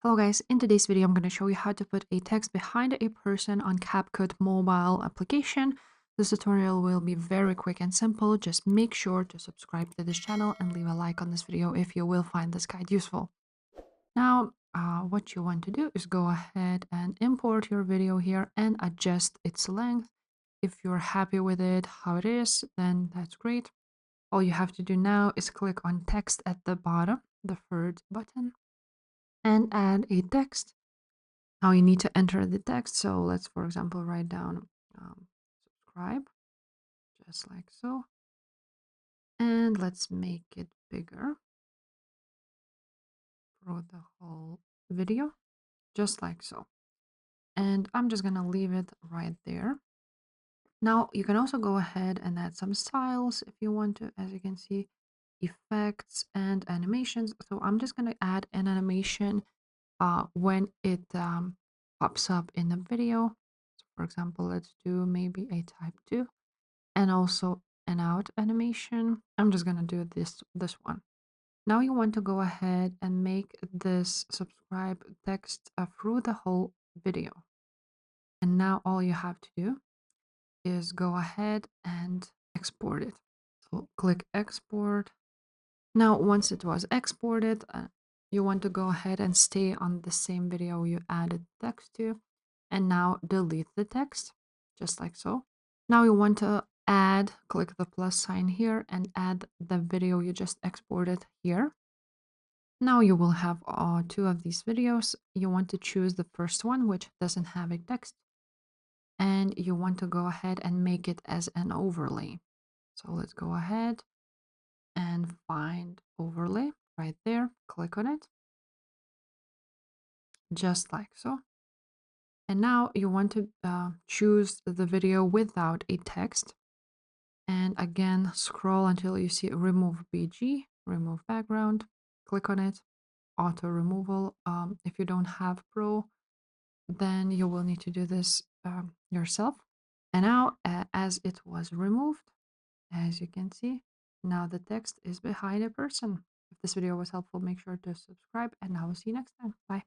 Hello guys, in today's video I'm going to show you how to put a text behind a person on CapCut mobile application. This tutorial will be very quick and simple. Just make sure to subscribe to this channel and leave a like on this video if you will find this guide useful. Now, what you want to do is go ahead and import your video here and adjust its length. If you're happy with it, how it is, then that's great. All you have to do now is click on text at the bottom, the third button, and add a text. Now you need to enter the text. So let's, for example, write down subscribe, just like so. And let's make it bigger for the whole video, just like so. And I'm just going to leave it right there. Now you can also go ahead and add some styles if you want to, as you can see, effects and animations. So I'm just going to add an animation when it pops up in the video. So for example, let's do maybe a type 2 and also an out animation. I'm just going to do this one. Now you want to go ahead and make this subscribe text through the whole video. And now all you have to do is go ahead and export it. So click export. Now, once it was exported, you want to go ahead and stay on the same video you added text to, and now delete the text, just like so. Now you want to click the plus sign here and add the video you just exported here. Now you will have two of these videos. You want to choose the first one, which doesn't have a text, and you want to go ahead and make it as an overlay. So let's go ahead and find overlay right there. Click on it, just like so. And now you want to choose the video without a text. And again, scroll until you see remove BG, remove background. Click on it, auto removal. If you don't have Pro, then you will need to do this yourself. And now, as it was removed, as you can see, now the text is behind a person. If this video was helpful, make sure to subscribe, and I will see you next time. Bye.